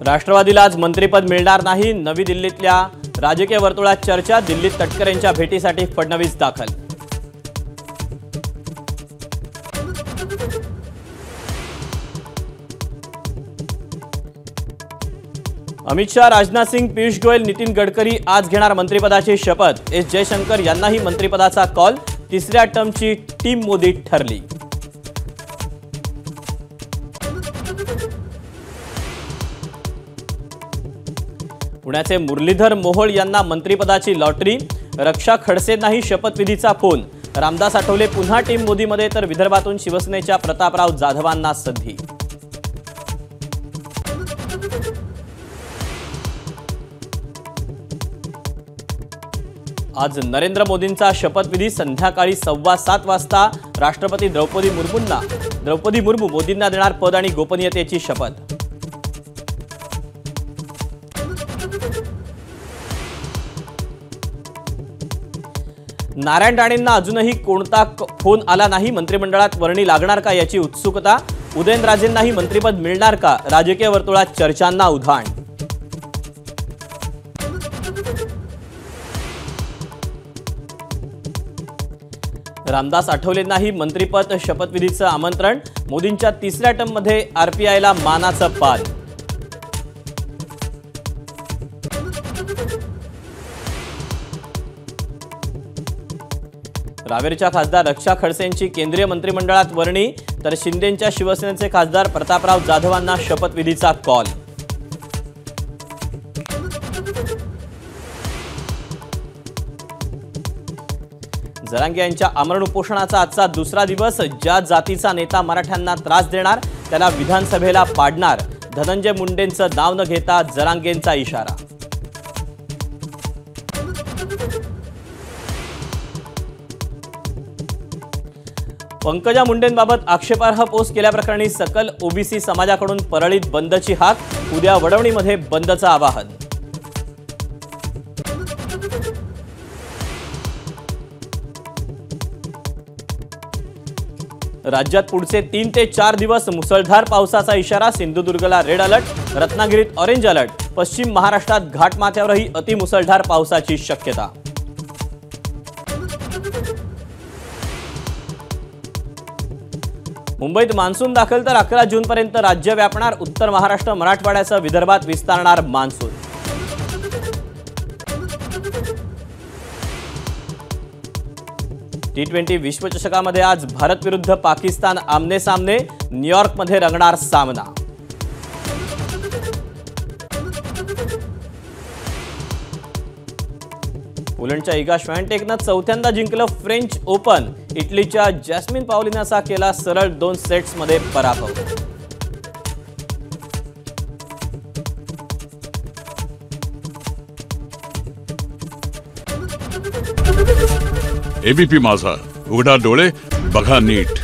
राष्ट्रवादीला आज मंत्रिपद मिळणार नाही। नवी दिल्लीतल्या राजकीय वर्तुळात चर्चा। दिल्लीत तटकरेंच्या भेटीसाठी फडणवीस दाखल। अमित शाह, राजनाथ सिंह, पीयूष गोयल, नितीन गडकरी आज घेणार मंत्रिपदाची शपथ। एस जयशंकर यांनाही मंत्रिपदाचा कॉल। तिसऱ्या टर्मची टीम मोदी ठरली। पुण्याचे मुरलीधर मोहोळ यांना मंत्रिपदाची लॉटरी। रक्षा खडसेंनाही शपथविधीचा फोन। रामदास आठवले पुन्हा टीम मोदीमध्ये, तर विदर्भातून शिवसेनेच्या प्रतापराव जाधवांना संधी। आज नरेंद्र मोदींचा शपथविधी संध्याकाळी 7:15 वाजता। राष्ट्रपती द्रौपदी मुर्मू मोदींना देणार पद आणि गोपनीयतेची शपथ। नारायण राणेंना अजूनही कोणता फोन आला नाही। मंत्रिमंडळात वर्णी लागणार का याची उत्सुकता। उदयनराजेंनाही मंत्रिपद मिळणार का? राजकीय वर्तुळात चर्चांना उधाण। रामदास आठवलेंनाही मंत्रिपद शपथविधीचं आमंत्रण। मोदींच्या तिसऱ्या टर्ममध्ये आरपीआयला मानाचं पान। रावेरच्या खासदार रक्षा खडसेंची केंद्रीय मंत्रिमंडळात वर्णी, तर शिंदेंच्या शिवसेनेचे खासदार प्रतापराव जाधवांना शपथविधीचा कॉल। जरांगे यांच्या आमरण उपोषणाचा आजचा दुसरा दिवस। ज्या जातीचा नेता मराठ्यांना त्रास देणार त्याला विधानसभेला पाडणार। धनंजय मुंडेंचं नाव न घेता जरांगेंचा इशारा। पंकजा मुंडेंबाबत आक्षेपार्ह पोस्ट केल्याप्रकरणी सकल ओबीसी समाजाकडून परळीत बंदची हाक। उद्या वडवणीमध्ये बंदचं आवाहन। राज्यात पुढचे 3 ते 4 दिवस मुसळधार पावसाचा इशारा। सिंधुदुर्गला रेड अलर्ट, रत्नागिरीत ऑरेंज अलर्ट। पश्चिम महाराष्ट्रात घाटमाथ्यावरही अतिमुसळधार पावसाची शक्यता। मुंबईत मान्सून दाखल, तर 11 जूनपर्यंत राज्य व्यापणार। उत्तर महाराष्ट्र, मराठवाड्यासह विदर्भात विस्तारणार मान्सून। T20 विश्वचषकामध्ये आज भारत विरुद्ध पाकिस्तान आमने सामने। न्यूयॉर्कमध्ये रंगणार सामना। पोलंडच्या इगा श्वायटेकनं चौथ्यांदा जिंकलं फ्रेंच ओपन। इटलीच्या जॅस्मिन पावलिनाचा केला सरळ 2 सेट्समध्ये पराभव। एबीपी माझा, उघडा डोळे बघा नीट।